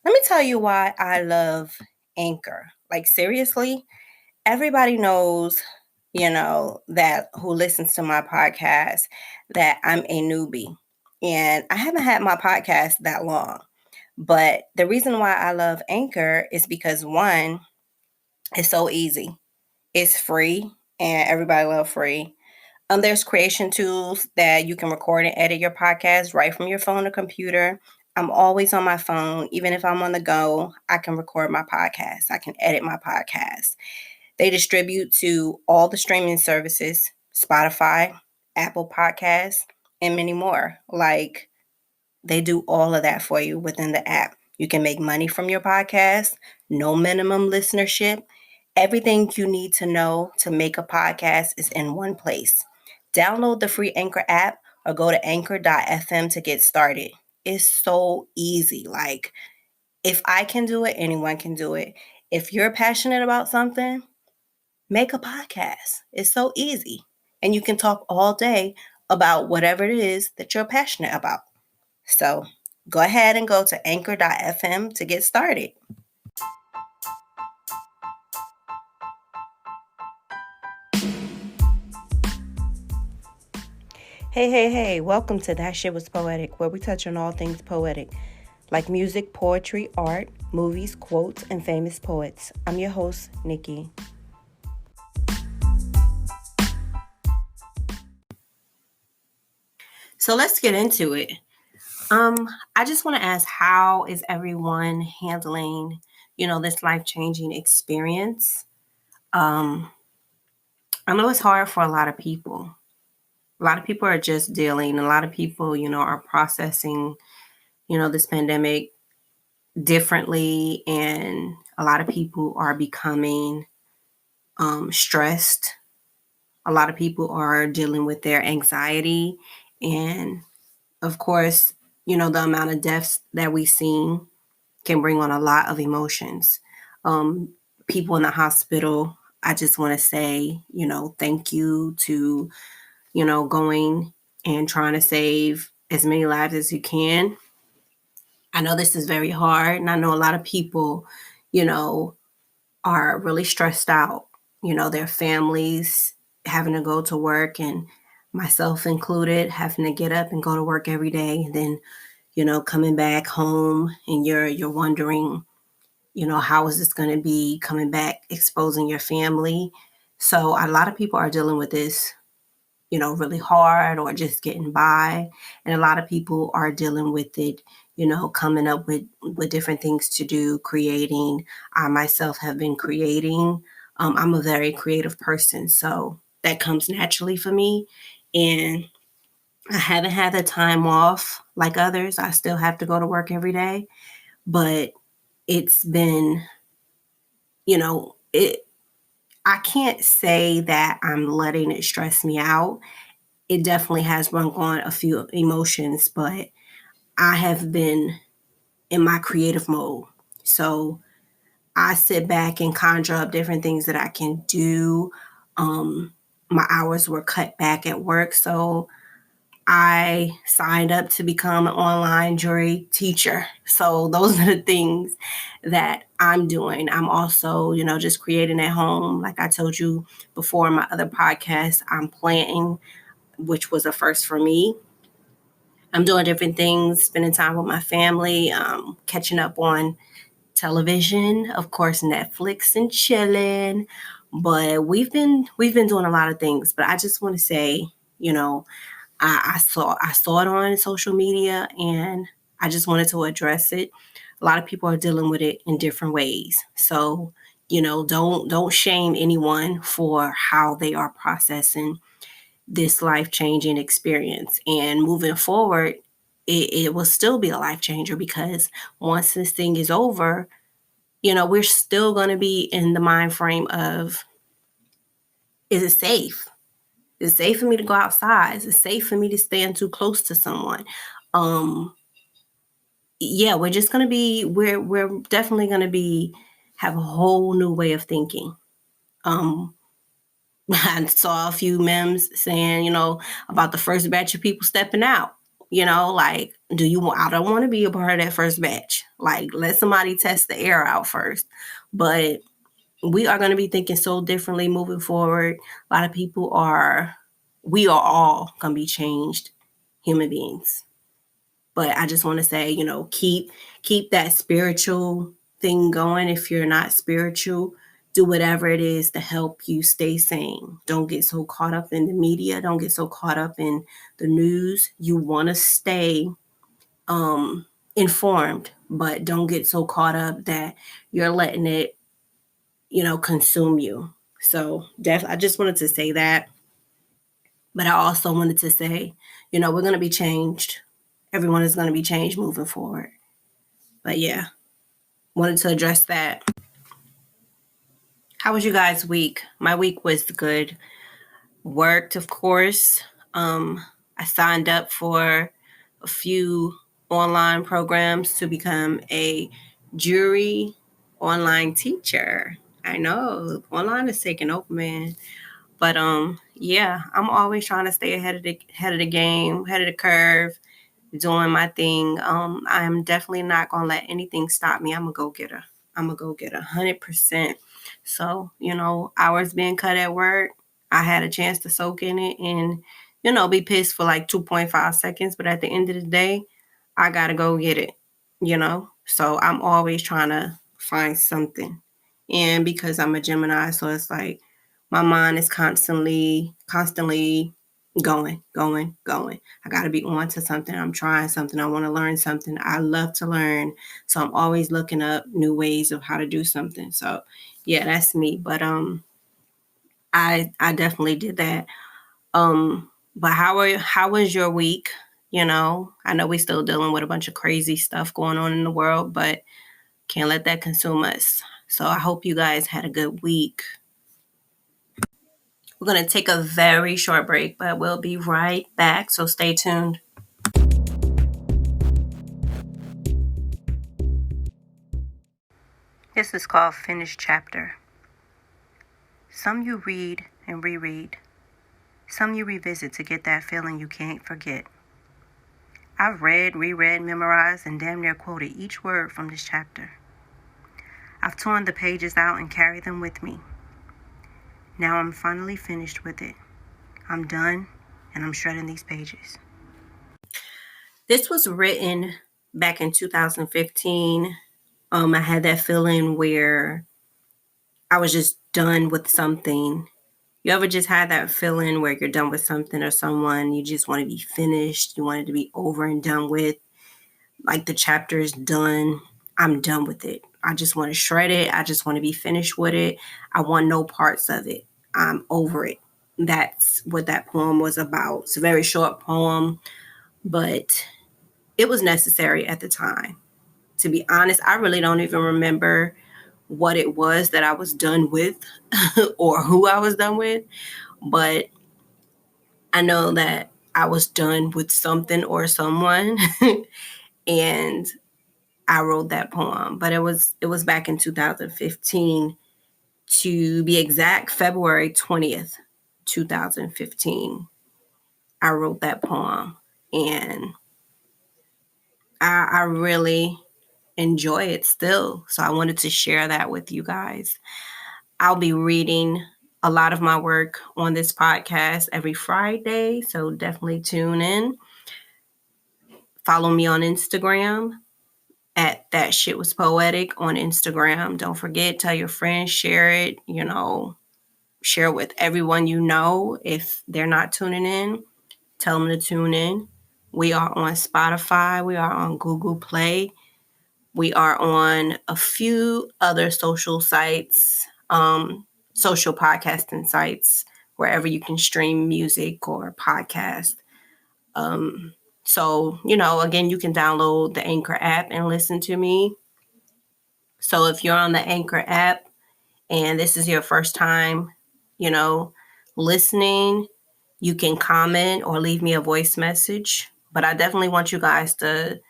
Let me tell you why I love Anchor. Like, seriously, everybody knows, that who listens to my podcast, that I'm a newbie. And I haven't had my podcast that long. But the reason why I love Anchor is because one, it's so easy. It's free and everybody love free. There's creation tools that you can record and edit your podcast right from your phone or computer. I'm always on my phone. Even if I'm on the go, I can record my podcast. I can edit my podcast. They distribute to all the streaming services, Spotify, Apple Podcasts, and many more. Like, they do all of that for you within the app. You can make money from your podcast, no minimum listenership. Everything you need to know to make a podcast is in one place. Download the free Anchor app or go to anchor.fm to get started. It's so easy. Like, if I can do it, anyone can do it. If you're passionate about something, make a podcast. It's so easy. And you can talk all day about whatever it is that you're passionate about. So go ahead and go to anchor.fm to get started. Hey, welcome to That Shit Was Poetic, where we touch on all things poetic, like music, poetry, art, movies, quotes, and famous poets. I'm your host, Nikki. So let's get into it. I just want to ask, how is everyone handling, this life-changing experience? I know it's hard for a lot of people. A lot of people are just dealing. A lot of people, are processing, this pandemic differently, and a lot of people are becoming stressed. A lot of people are dealing with their anxiety, and of course, the amount of deaths that we've seen can bring on a lot of emotions. People in the hospital, I just want to say, thank you to, going and trying to save as many lives as you can. I know this is very hard, and I know a lot of people, are really stressed out. Their families having to go to work, and myself included, having to get up and go to work every day, and then, coming back home, and you're wondering, how is this going to be coming back, exposing your family. So a lot of people are dealing with this, really hard, or just getting by. And a lot of people are dealing with it, coming up with different things to do, creating. I myself have been creating. I'm a very creative person, so that comes naturally for me. And I haven't had the time off like others. I still have to go to work every day, but it's been, it. I can't say that I'm letting it stress me out. It definitely has brought on a few emotions, but I have been in my creative mode. So I sit back and conjure up different things that I can do. My hours were cut back at work, so I signed up to become an online jury teacher. So those are the things that I'm doing. I'm also, just creating at home. Like I told you before in my other podcast, I'm planting, which was a first for me. I'm doing different things, spending time with my family, catching up on television, of course, Netflix and chilling. But we've been doing a lot of things. But I just want to say, I saw it on social media, and I just wanted to address it. A lot of people are dealing with it in different ways. So, don't shame anyone for how they are processing this life-changing experience. And moving forward, it will still be a life changer, because once this thing is over, we're still going to be in the mind frame of, is it safe? Is it safe for me to go outside? Is it safe for me to stand too close to someone? Yeah, we're just going to be, we're definitely going to be, have a whole new way of thinking. I saw a few memes saying, about the first batch of people stepping out. Like, I don't want to be a part of that first batch. Like, let somebody test the air out first. But we are going to be thinking so differently moving forward. A lot of people we are all going to be changed human beings. But I just want to say, keep that spiritual thing going. If you're not spiritual, do whatever it is to help you stay sane. Don't get so caught up in the media. Don't get so caught up in the news. You want to stay informed, but don't get so caught up that you're letting it, consume you. So I just wanted to say that. But I also wanted to say, we're going to be changed. Everyone is going to be changed moving forward. But yeah, wanted to address that. How was you guys' week? My week was good. Worked, of course. I signed up for a few online programs to become a jury online teacher. I know online is taking over, man. But yeah, I'm always trying to stay ahead of the game, ahead of the curve, doing my thing. I'm definitely not gonna let anything stop me. I'm a go-getter. 100%. So, hours being cut at work, I had a chance to soak in it and, be pissed for like 2.5 seconds. But at the end of the day, I gotta go get it. So I'm always trying to find something. And because I'm a Gemini, so it's like my mind is constantly going. I got to be on to something. I'm trying something. I want to learn something. I love to learn. So I'm always looking up new ways of how to do something. So yeah, that's me. But I definitely did that. But how was your week? I know we're still dealing with a bunch of crazy stuff going on in the world, but can't let that consume us. So I hope you guys had a good week. We're going to take a very short break, but we'll be right back. So stay tuned. This is called Finished Chapter. Some you read and reread. Some you revisit to get that feeling you can't forget. I've read, reread, memorized, and damn near quoted each word from this chapter. I've torn the pages out and carried them with me. Now I'm finally finished with it. I'm done, and I'm shredding these pages. This was written back in 2015. I had that feeling where I was just done with something. You ever just had that feeling where you're done with something or someone, you just want to be finished, you want it to be over and done with, like the chapter is done, I'm done with it. I just want to shred it. I just want to be finished with it. I want no parts of it. I'm over it. That's what that poem was about. It's a very short poem, but it was necessary at the time. To be honest, I really don't even remember what it was that I was done with or who I was done with, but I know that I was done with something or someone and I wrote that poem. But it was back in 2015, to be exact, February 20th, 2015. I wrote that poem and I really enjoy it still. So I wanted to share that with you guys. I'll be reading a lot of my work on this podcast every Friday, so definitely tune in. Follow me on Instagram at That Shit Was Poetic on Instagram. Don't forget, tell your friends, share it, share it with everyone you know. If they're not tuning in, tell them to tune in. We are on Spotify. We are on Google Play. We are on a few other social sites, social podcasting sites, wherever you can stream music or podcast. So, again, you can download the Anchor app and listen to me. So if you're on the Anchor app and this is your first time, listening, you can comment or leave me a voice message. But I definitely want you guys to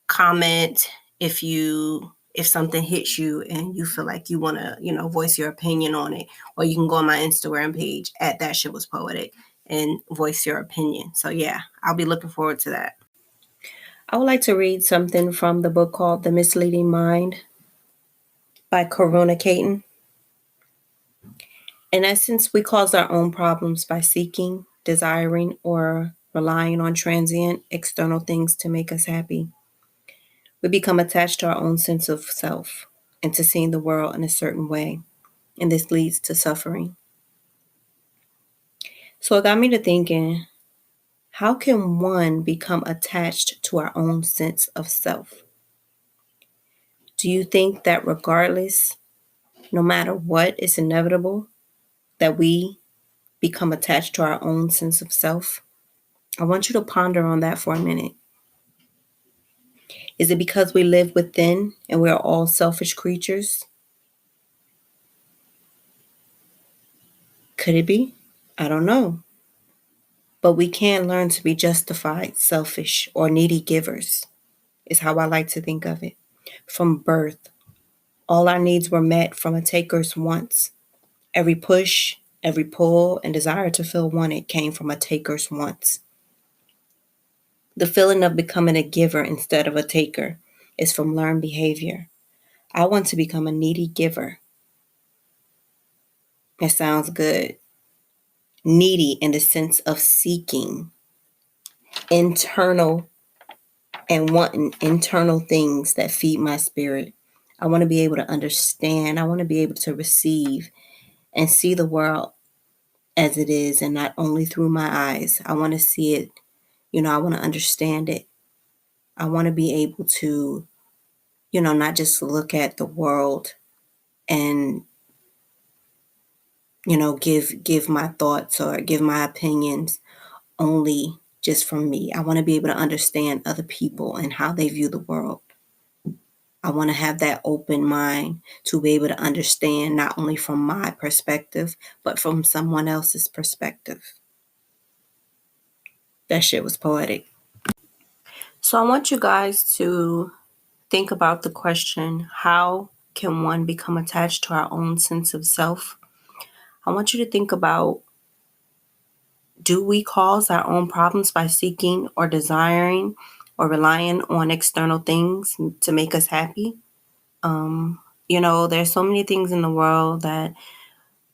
comment if something hits you and you feel like you want to, voice your opinion on it. Or you can go on my Instagram page at That Shit Was Poetic and voice your opinion. So yeah, I'll be looking forward to that. I would like to read something from the book called The Misleading Mind by Karuna Cayton. In essence, we cause our own problems by seeking, desiring, or relying on transient external things to make us happy. We become attached to our own sense of self and to seeing the world in a certain way, and this leads to suffering. So it got me to thinking, how can one become attached to our own sense of self? Do you think that regardless, no matter what, it's inevitable that we become attached to our own sense of self? I want you to ponder on that for a minute. Is it because we live within and we are all selfish creatures? Could it be? I don't know. But we can learn to be justified, selfish, or needy givers, is how I like to think of it. From birth, all our needs were met from a taker's wants. Every push, every pull, and desire to feel wanted came from a taker's wants. The feeling of becoming a giver instead of a taker is from learned behavior. I want to become a needy giver. It sounds good. Needy in the sense of seeking internal and wanting internal things that feed my spirit. I want to be able to understand. I want to be able to receive and see the world as it is and not only through my eyes. I want to see it, I want to understand it. I want to be able to, not just look at the world and, give my thoughts or give my opinions only just from me. I want to be able to understand other people and how they view the world. I want to have that open mind to be able to understand not only from my perspective, but from someone else's perspective. That shit was poetic. So I want you guys to think about the question, how can one become attached to our own sense of self? I want you to think about, do we cause our own problems by seeking or desiring or relying on external things to make us happy? There's so many things in the world that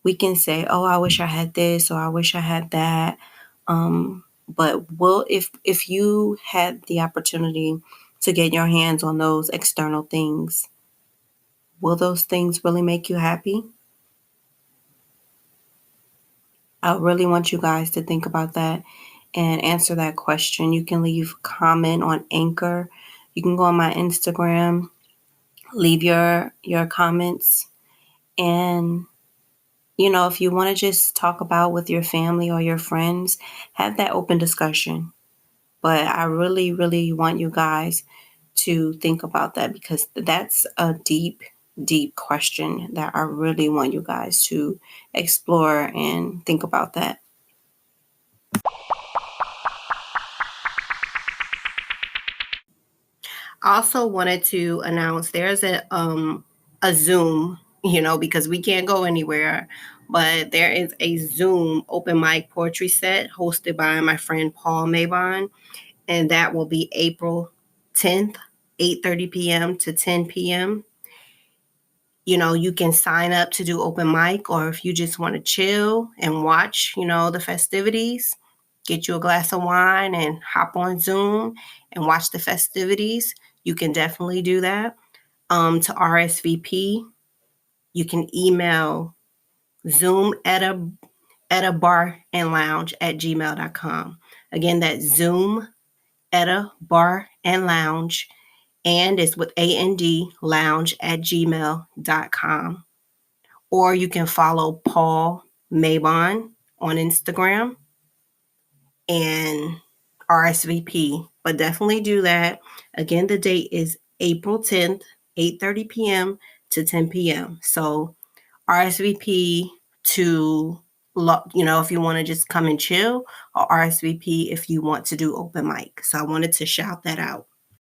we can say, oh, I wish I had this or I wish I had that. But if you had the opportunity to get your hands on those external things, will those things really make you happy? I really want you guys to think about that and answer that question. You can leave a comment on Anchor. You can go on my Instagram, leave your comments. And, if you want to just talk about with your family or your friends, have that open discussion. But I really, really want you guys to think about that because that's a deep, deep question that I really want you guys to explore and think about that. I also wanted to announce there's a Zoom, because we can't go anywhere, but there is a Zoom open mic poetry set hosted by my friend Paul Mabon, and that will be April 10th, 8:30 p.m. to 10 p.m. You can sign up to do open mic, or if you just want to chill and watch, the festivities, get you a glass of wine and hop on Zoom and watch the festivities. You can definitely do that. To RSVP, you can email Zoom at a bar and lounge at gmail.com. Again, that's Zoom at a bar and lounge, and it's with AND lounge at gmail.com. Or you can follow Paul Mabon on Instagram and RSVP, but definitely do that. Again, the date is April 10th, 8:30 p.m. to 10 p.m. So RSVP to, if you want to just come and chill, or RSVP if you want to do open mic. So I wanted to shout that out.